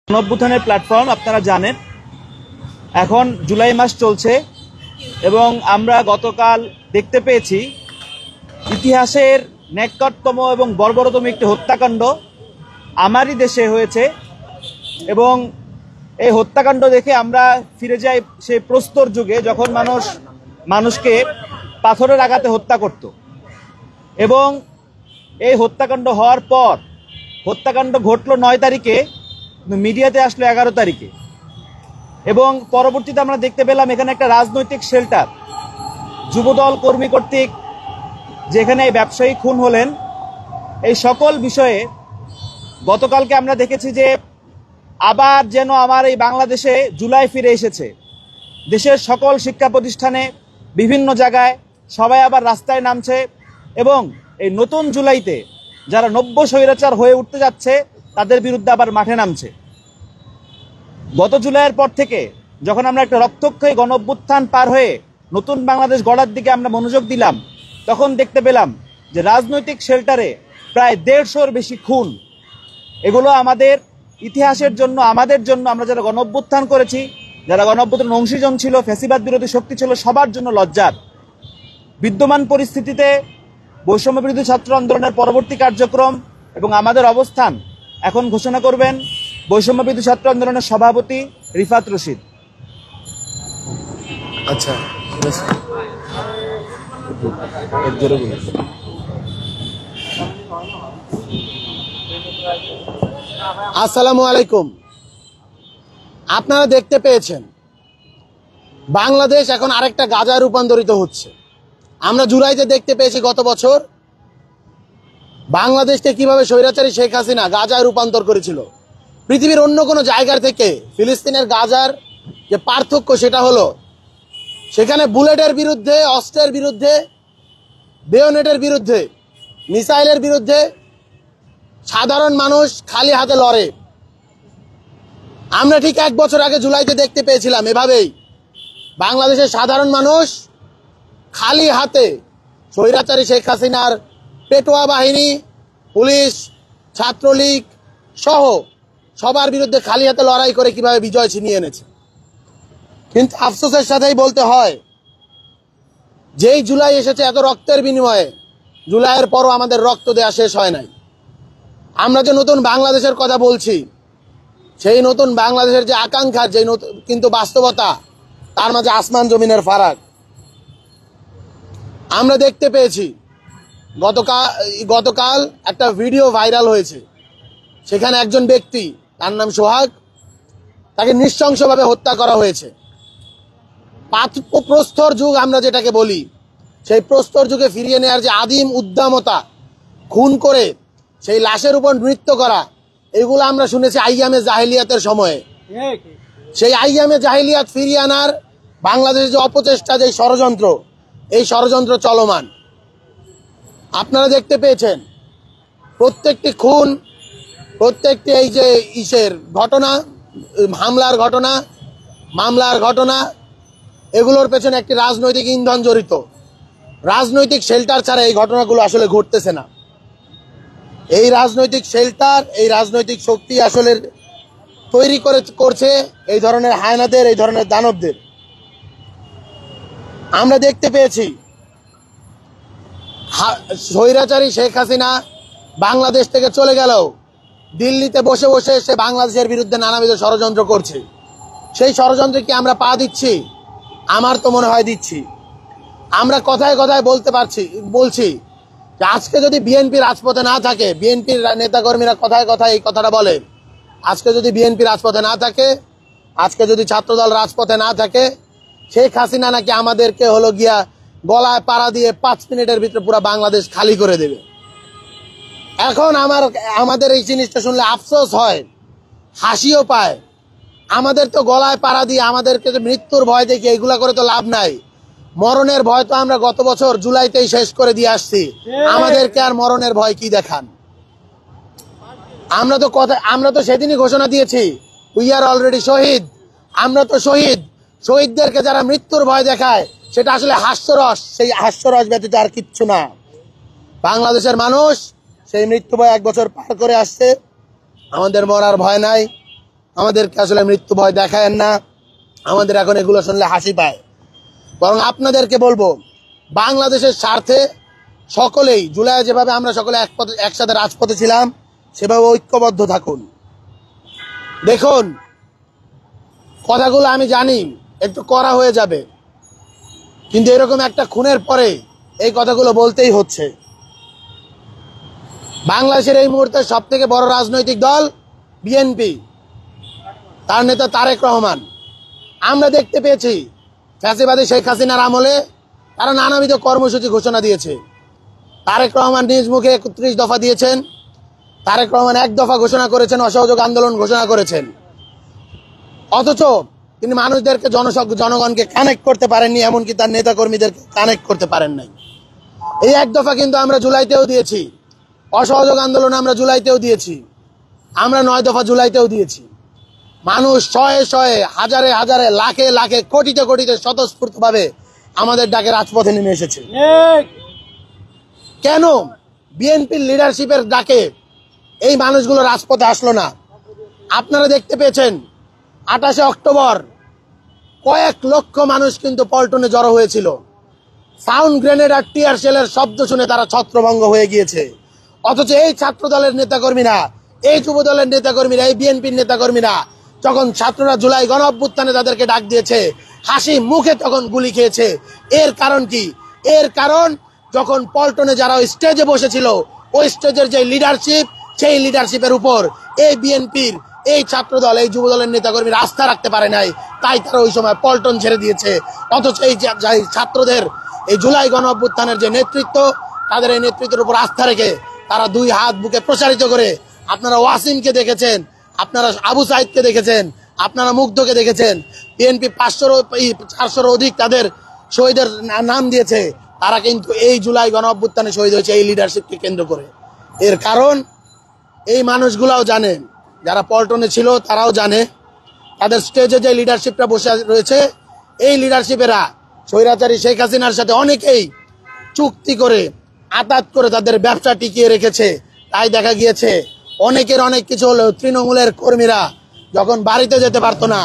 গণঅভ্যুত্থানের platform আপনারা জানেন এখন জুলাই মাস চলছে এবং আমরা গতকাল দেখতে পেয়েছি ইতিহাসের ন্যাক্কারতম এবং বর্বরতম একটি হত্যাকাণ্ড আমারই দেশে হয়েছে এবং এই হত্যাকাণ্ড দেখে আমরা ফিরে যাই সেই প্রস্তর যুগে যখন মানুষকে পাথরের আঘাতে হত্যা করত এবং এই হত্যাকাণ্ড হওয়ার পর হত্যাকাণ্ড ঘটল 9 তারিখে, মিডিয়াতে আসলো 11 তারিখে এবং পরবর্তীতে আমরা দেখতে পেলাম এখানে একটা রাজনৈতিক শেল্টার যুবদল কর্মী কর্তৃক যেখানে ব্যবসায়ী খুন হলেন। এই সকল বিষয়ে গতকালকে আমরা দেখেছি যে আবার যেন আমার এই বাংলাদেশে জুলাই ফিরে এসেছে। দেশের সকল শিক্ষা প্রতিষ্ঠানে বিভিন্ন জায়গায় সবাই আবার রাস্তায় নামছে এবং এই নতুন জুলাইতে যারা নব্য স্বৈরাচার হয়ে উঠতে যাচ্ছে তাদের বিরুদ্ধে আবার মাঠে নামছে। গত জুলাইয়ের পর থেকে যখন আমরা একটা রক্তক্ষয়ী গণঅভ্যুত্থান পার হয়ে নতুন বাংলাদেশ গড়ার দিকে আমরা মনোযোগ দিলাম, তখন দেখতে পেলাম যে রাজনৈতিক শেল্টারে প্রায় 150-র বেশি খুন। এগুলো আমাদের ইতিহাসের জন্য, আমাদের জন্য, আমরা যারা গণঅভ্যুত্থান করেছি, যারা গণঅভ্যুত্থান অংশীজন ছিল, ফ্যাসিবাদ বিরোধী শক্তি ছিল, সবার জন্য লজ্জার। বিদ্যমান পরিস্থিতিতে বৈষম্য বিরোধী ছাত্র আন্দোলনের পরবর্তী কার্যক্রম এবং আমাদের অবস্থান এখন ঘোষণা করবেন বৈষম্য বিরোধী ছাত্র আন্দোলনের সভাপতি রিফাত রশিদ। আচ্ছা, আসসালামু আলাইকুম। আপনারা দেখতে পেয়েছেন বাংলাদেশ এখন আরেকটা গাজায় রূপান্তরিত হচ্ছে। আমরা জুলাইতে দেখতে পেয়েছি গত বছর বাংলাদেশকে কিভাবে স্বৈরাচারী শেখ হাসিনা গাজায় রূপান্তর করেছিল। পৃথিবীর অন্য কোনো জায়গার থেকে ফিলিস্তিনের গাজার যে পার্থক্য সেটা হলো সেখানে বুলেটের বিরুদ্ধে, অস্ত্রের বিরুদ্ধে, বেয়োনেটের বিরুদ্ধে, মিসাইলের বিরুদ্ধে সাধারণ মানুষ খালি হাতে লড়ে। আমরা ঠিক 1 বছর আগে জুলাইতে দেখতে পেয়েছিলাম এভাবেই বাংলাদেশের সাধারণ মানুষ খালি হাতে স্বৈরাচারী শেখ হাসিনার পেটোয়া বাহিনী, পুলিশ, ছাত্রলীগ সহ সবার বিরুদ্ধে খালি হাতে লড়াই করে কিভাবে বিজয় ছিনিয়ে এনেছে। কিন্তু আফসোসের সাথেই বলতে হয়, যেই জুলাই এসেছে এত রক্তের বিনিময়ে, জুলাইয়ের পরও আমাদের রক্ত দেয়া শেষ হয় নাই। আমরা যে নতুন বাংলাদেশের কথা বলছি, সেই নতুন বাংলাদেশের যে আকাঙ্ক্ষা, যে কিন্তু বাস্তবতা, তার মাঝে আসমান জমিনের ফারাক। আমরা দেখতে পেয়েছি গতকাল একটা ভিডিও ভাইরাল হয়েছে, সেখানে একজন ব্যক্তি, তার নাম সোহাগ, তাকে নৃশংসভাবে হত্যা করা হয়েছে। প্রস্তর যুগ আমরা যেটাকে বলি, সেই প্রস্তর যুগে ফিরিয়ে নেওয়ার যে আদিম উদ্দামতা, খুন করে সেই লাশের উপর নৃত্য করা, এগুলো আমরা শুনেছি আইয়ামে জাহেলিয়াতের সময়ে। সেই আইয়ামে জাহেলিয়াত ফিরিয়ে আনার বাংলাদেশের যে অপচেষ্টা, যে ষড়যন্ত্র, এই ষড়যন্ত্র চলমান। আপনারা দেখতে পেয়েছেন প্রত্যেকটি খুন, প্রত্যেকটি এই যে ঘটনা, মামলার ঘটনা, এগুলোর পেছনে একটি রাজনৈতিক ইন্ধন জড়িত। রাজনৈতিক শেল্টার ছাড়া এই ঘটনাগুলো আসলে ঘটতেছে না। এই রাজনৈতিক শেল্টার, এই রাজনৈতিক শক্তি আসলে তৈরি করছে এই ধরনের হায়নাদের, এই ধরনের দানবদের। আমরা দেখতে পেয়েছি স্বৈরাচারী শেখ হাসিনা বাংলাদেশ থেকে চলে গেলেও দিল্লিতে বসে বসে সে বাংলাদেশের বিরুদ্ধে নানাবিধ ষড়যন্ত্র করছে। সেই ষড়যন্ত্রে কি আমরা পা দিচ্ছি? আমার তো মনে হয় দিচ্ছি। আমরা কথায় কথায় বলছি যে আজকে যদি বিএনপি রাজপথে না থাকে, বিএনপির নেতাকর্মীরা কথায় কথায় এই কথাটা বলে, আজকে যদি বিএনপি রাজপথে না থাকে, আজকে যদি ছাত্রদল রাজপথে না থাকে, শেখ হাসিনা নাকি আমাদেরকে হলো গিয়া গলায় পাড়া দিয়ে 5 মিনিটের ভিতরে পুরো বাংলাদেশ খালি করে দেবে। এখন আমাদের এই জিনিসটা শুনলে আফসোস হয়, হাসিও পায়। আমাদের তো গলায় পাড়া দিয়ে আমাদেরকে মৃত্যুর ভয় দেখি, এইগুলা করে তো লাভ নাই। মরণের ভয় তো আমরা গত বছর জুলাইতেই শেষ করে দিয়ে আসছি, আমাদেরকে আর মরণের ভয় কি দেখান? আমরা তো সেদিনই ঘোষণা দিয়েছি, উই আর অলরেডি শহীদ। আমরা তো শহীদ। শহীদদেরকে যারা মৃত্যুর ভয় দেখায় সেটা আসলে হাস্যরস, সেই হাস্যরস ব্যতীত আর কিচ্ছু না। বাংলাদেশের মানুষ সেই মৃত্যু ভয় 1 বছর পার করে আসছে, আমাদের মরার ভয় নাই, আমাদেরকে আসলে মৃত্যু ভয় দেখায়েন না। আমাদের এখন এগুলো শুনলে হাসি পায়। বরং আপনাদেরকে বলবো, বাংলাদেশের স্বার্থে সকলেই জুলাই যেভাবে আমরা সকলে একসাথে রাজপথে ছিলাম সেভাবে ঐক্যবদ্ধ থাকুন। দেখুন, কথাগুলো আমি জানি একটু কড়া হয়ে যাবে, কিন্তু এরকম একটা খুনের পরে এই কথাগুলো বলতেই হচ্ছে। বাংলাদেশের এই মুহূর্তে সব থেকে বড় রাজনৈতিক দল বিএনপি, তার নেতা তারেক রহমান। আমরা দেখতে পেয়েছি ফ্যাসিবাদী শেখ হাসিনার আমলে তারা নানাবিধ কর্মসূচি ঘোষণা দিয়েছে। তারেক রহমান নিজ মুখে 31 দফা দিয়েছেন। তারেক রহমান 1 দফা ঘোষণা করেছেন, অসহযোগ আন্দোলন ঘোষণা করেছেন। অথচ তিনি মানুষদেরকে জনগণকে কানেক্ট করতে পারেননি, এমনকি তার নেতাকর্মীদেরকে কানেক্ট করতে পারেন নাই। এই 1 দফা কিন্তু আমরা জুলাইতেও দিয়েছি, অসহযোগ আন্দোলন আমরা জুলাইতেও দিয়েছি, আমরা 9 দফা জুলাইতেও দিয়েছি। মানুষ শয়ে শয়ে, হাজারে হাজারে, লাখে লাখে, কোটিতে কোটিতে স্বতঃস্ফূর্তভাবে আমাদের ডাকে রাজপথে নেমে এসেছে। কেন বিএনপির লিডারশিপের ডাকে এই মানুষগুলো রাজপথে আসলো না? আপনারা দেখতে পেয়েছেন 28 অক্টোবর কয়েক লক্ষ মানুষ কিন্তু পল্টনে জড়ো হয়েছিল। সাউন্ড গ্রেনেড আর টিয়ার শেলের শব্দ শুনে তারা ছত্রভঙ্গ হয়ে গিয়েছে। অথচ এই ছাত্র দলের নেতাকর্মীরা, এই যুব দলের নেতাকর্মীরা, এই বিএনপির নেতাকর্মীরা যখন ছাত্ররা জুলাই গণ অভ্যুত্থানে তাদেরকে ডাক দিয়েছে, হাসি মুখে তখন গুলি খেয়েছে। এর কারণ কি? এর কারণ যখন পল্টনে যারা স্টেজে বসেছিল, ওই স্টেজের যে লিডারশিপ, সেই লিডারশিপের উপর এই বিএনপির, এই ছাত্র দল, এই যুব দলের নেতাকর্মীরা আস্থা রাখতে পারে নাই, তাই তারা ওই সময় পল্টন ছেড়ে দিয়েছে। অথচ এই ছাত্রদের এই জুলাই গণ অভ্যুত্থানের যে নেতৃত্ব, তাদের এই নেতৃত্বের উপর আস্থা রেখে তারা 2 হাত বুকে প্রসারিত করে, আপনারা ওয়াসিমকে দেখেছেন, আপনারা আবু সাইদকে দেখেছেন, আপনারা মুগ্ধকে দেখেছেন। বিএনপি 400-র অধিক তাদের শহীদের নাম দিয়েছে। তারা কিন্তু এই জুলাই গণ অভ্যুত্থানে শহীদ হয়েছে এই লিডারশিপকে কেন্দ্র করে। এর কারণ এই মানুষগুলাও জানে, যারা পল্টনে ছিল তারাও জানে, তাদের স্টেজে যে লিডারশিপটা বসে রয়েছে, এই লিডারশিপেরা স্বৈরাচারী শেখ হাসিনার সাথে অনেকেই চুক্তি করে, আতাত করে তাদের ব্যবসা টিকিয়ে রেখেছে। তাই দেখা গিয়েছে অনেকের অনেক কিছু হলেও তৃণমূলের কর্মীরা যখন বাড়িতে যেতে পারতো না,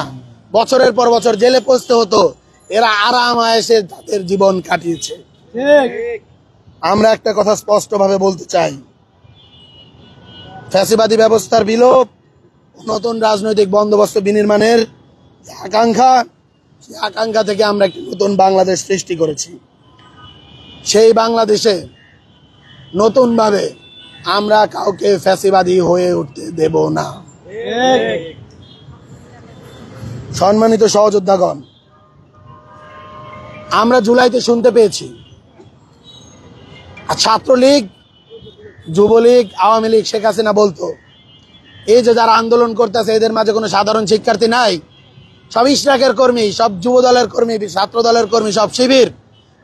বছরের পর বছর জেলে পৌঁছতে হতো, এরা আরাম আয়েসে তাদের জীবন কাটিয়েছে। আমরা একটা কথা স্পষ্টভাবে বলতে চাই, ফ্যাসিবাদী ব্যবস্থার বিলোপ, নতুন রাজনৈতিক বন্দোবস্ত বিনির্মাণের আকাঙ্ক্ষা, সেই আকাঙ্ক্ষা থেকে আমরা একটি নতুন বাংলাদেশ সৃষ্টি করেছি। সেই বাংলাদেশে নতুনভাবে আমরা কাউকে ফ্যাসিবাদী হয়ে উঠতে দেব না। সম্মানিত সহযোদ্ধাগণ, আমরা জুলাইতে শুনতে পেয়েছি ছাত্রলীগ, যুবলীগ, আওয়ামী লীগ, শেখ হাসিনা বলতো এই যে যারা আন্দোলন করতেছে এদের মাঝে কোনো সাধারণ শিক্ষার্থী নাই, সব ইশরাকের কর্মী, সব যুব দলের কর্মী, ছাত্র দলের কর্মী, সব শিবির,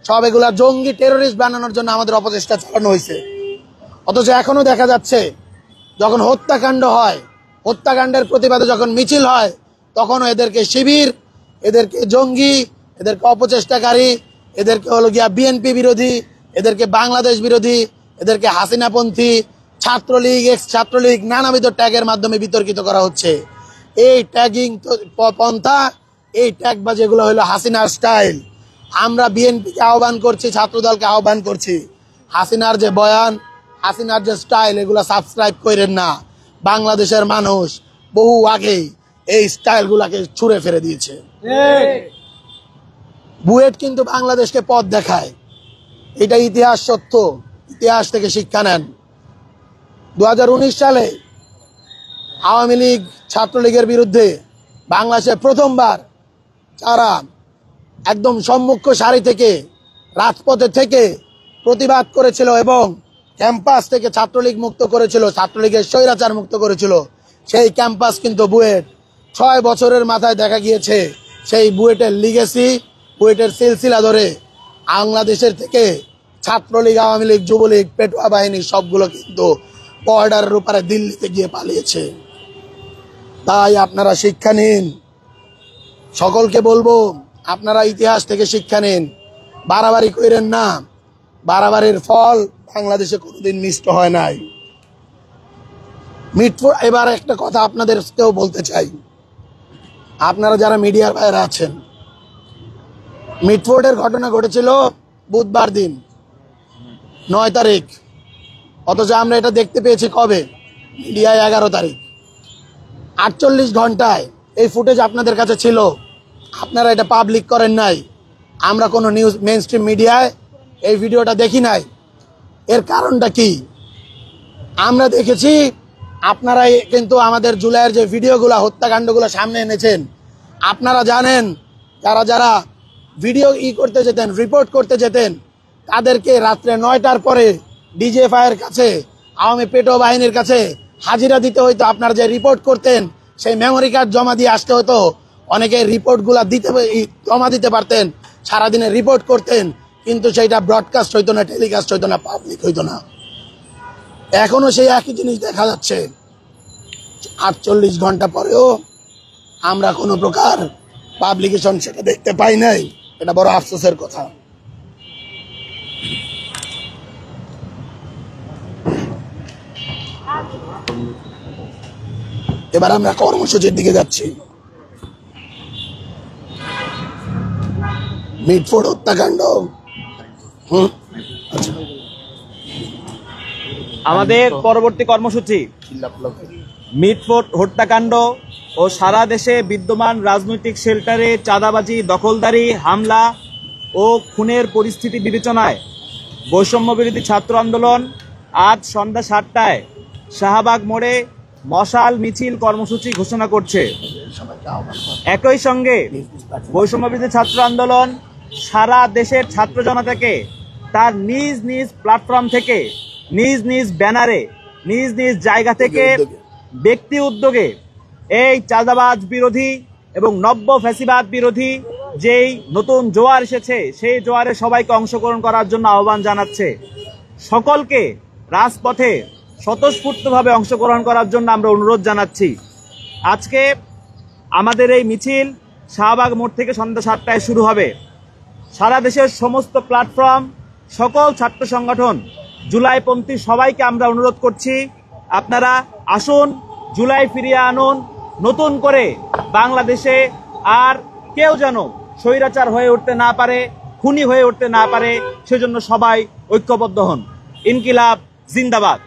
সব এগুলা জঙ্গি টেরোরিস্ট বানানোর জন্য আমাদের অপচেষ্টা চালানো হয়েছে। অথচ এখনো দেখা যাচ্ছে যখন হত্যাকাণ্ড হয়, হত্যাকাণ্ডের প্রতিবাদে যখন মিছিল হয়, তখনও এদেরকে শিবির, এদেরকে জঙ্গি, এদেরকে অপচেষ্টাকারী, এদেরকে হলো গিয়া বিএনপি বিরোধী, এদেরকে বাংলাদেশ বিরোধী, এদেরকে হাসিনাপন্থী, ছাত্রলীগ, এক্স ছাত্রলীগ, নানাবিধ ট্যাগের মাধ্যমে বিতর্কিত করা হচ্ছে। এই ট্যাগিং পন্থা, এই ট্যাগবাজি, এগুলো হলো হাসিনার স্টাইল। আমরা বিএনপিকে আহ্বান করছি, ছাত্রদলকে আহ্বান করছি, হাসিনার যে বয়ান, হাসিনার যে স্টাইল, এগুলো সাবস্ক্রাইব করেন না। বাংলাদেশের মানুষ বহু আগেই এই স্টাইলগুলাকে ছুঁড়ে ফেলে দিয়েছে। বুয়েট কিন্তু বাংলাদেশকে পথ দেখায়, এটা ইতিহাস সত্য, ইতিহাস থেকে শিক্ষা নেন। 2019 সালে আওয়ামী লীগ ছাত্রলীগের বিরুদ্ধে বাংলাদেশে প্রথমবার যারা একদম সম্মুখ সারি থেকে, রাজপথে থেকে প্রতিবাদ করেছিল এবং ক্যাম্পাস থেকে ছাত্রলীগ মুক্ত করেছিল, ছাত্রলীগের স্বৈরাচার মুক্ত করেছিল, সেই ক্যাম্পাস কিন্তু বুয়েট। 6 বছরের মাথায় দেখা গিয়েছে সেই বুয়েটের লিগেসি, বুয়েটের সিলসিলা ধরে বাংলাদেশের থেকে ছাত্রলীগ, আওয়ামী লীগ, যুবলীগ, পেটুয়া বাহিনী সবগুলো কিন্তু বর্ডারের উপরে দিল্লিতে গিয়ে পালিয়েছে। তাই আপনারা শিক্ষা নিন, সকলকে বলবো আপনারা ইতিহাস থেকে শিক্ষা নিন, বাড়াবাড়ি করেন না। বাড়াবাড়ির ফল বাংলাদেশে কোনোদিন মিষ্ট হয় নাই। এবার একটা কথা আপনাদেরকেও বলতে চাই, আপনারা যারা মিডিয়ার বাইরে আছেন, মিটফোর্ডের ঘটনা ঘটেছিল বুধবার দিন 9 তারিখ, অথচ আমরা এটা দেখতে পেয়েছি কবে? মিডিয়ায় 11 তারিখ। 48 ঘন্টায় এই ফুটেজ আপনাদের কাছে ছিল, আপনারা এটা পাবলিক করেন নাই। আমরা কোনো নিউজ মেইন স্ট্রিম মিডিয়ায় এই ভিডিওটা দেখি নাই। এর কারণটা কি? আমরা দেখেছি আপনারা কিন্তু আমাদের জুলাইয়ের যে ভিডিওগুলো, হত্যাকাণ্ডগুলো সামনে এনেছেন, আপনারা জানেন যারা যারা ভিডিও করতে যেতেন, রিপোর্ট করতে যেতেন, তাদেরকে রাত্রে 9টার পরে ডিজিএফআইয়ের কাছে, আওয়ামী পেটো বাহিনীর কাছে হাজিরা দিতে হইতো। আপনারা যে রিপোর্ট করতেন সেই মেমোরি কার্ড জমা দিয়ে আসতে হতো। অনেকে রিপোর্টগুলা জমা দিতে পারতেন, সারাদিনে রিপোর্ট করতেন, কিন্তু সেইটা ব্রডকাস্ট হইতো না, টেলিকাস্ট হইতো না, পাবলিক হইতো না। এখনো সেই একই জিনিস দেখা যাচ্ছে। 48 ঘন্টা পরেও আমরা কোনো প্রকার পাবলিকেশন সেটা দেখতে পাই নাই। এটা বড় আফসোসের কথা। এবার আমরা কর্মসূচির দিকে যাচ্ছি। মিটফোর্ড হত্যাকাণ্ড, আচ্ছা, আমাদের পরবর্তী কর্মসূচি মিটফোর্ড হত্যাকাণ্ড ও সারা দেশে বিদ্যমান রাজনৈতিক শেল্টারে চাঁদাবাজি, দখলদারি, হামলা ও খুনের পরিস্থিতি বিবেচনায় বৈষম্য বিরোধী ছাত্র আন্দোলন আজ সন্ধ্যা 7টায় শাহবাগ মোড়ে মশাল মিছিল কর্মসূচি ঘোষণা করছে। একই সঙ্গে বৈষম্য বিরোধী ছাত্র আন্দোলন সারা দেশের ছাত্র জনতাকে তার নিজ নিজ প্ল্যাটফর্ম থেকে, নিজ নিজ ব্যানারে, নিজ নিজ জায়গা থেকে ব্যক্তি উদ্যোগে এই চাঁদাবাজ বিরোধী এবং নব্য ফ্যাসিবাদ বিরোধী যেই নতুন জোয়ার এসেছে, সেই জোয়ারে সবাইকে অংশগ্রহণ করার জন্য আহ্বান জানাচ্ছে। সকলকে রাজপথে স্বতঃস্ফূর্তভাবে অংশগ্রহণ করার জন্য আমরা অনুরোধ জানাচ্ছি। আজকে আমাদের এই মিছিল শাহবাগ মোড় থেকে সন্ধ্যা 7টায় শুরু হবে। সারা দেশের সমস্ত প্ল্যাটফর্ম, সকল ছাত্র সংগঠন, জুলাইপন্থী সবাইকে আমরা অনুরোধ করছি, আপনারা আসুন, জুলাই ফিরিয়ে আনুন। নতুন করে বাংলাদেশে আর কেউ যেন স্বৈরাচার হয়ে উঠতে না পারে, খুনি হয়ে উঠতে না পারে, সেজন্য সবাই ঐক্যবদ্ধ হন। ইনকিলাব জিন্দাবাদ।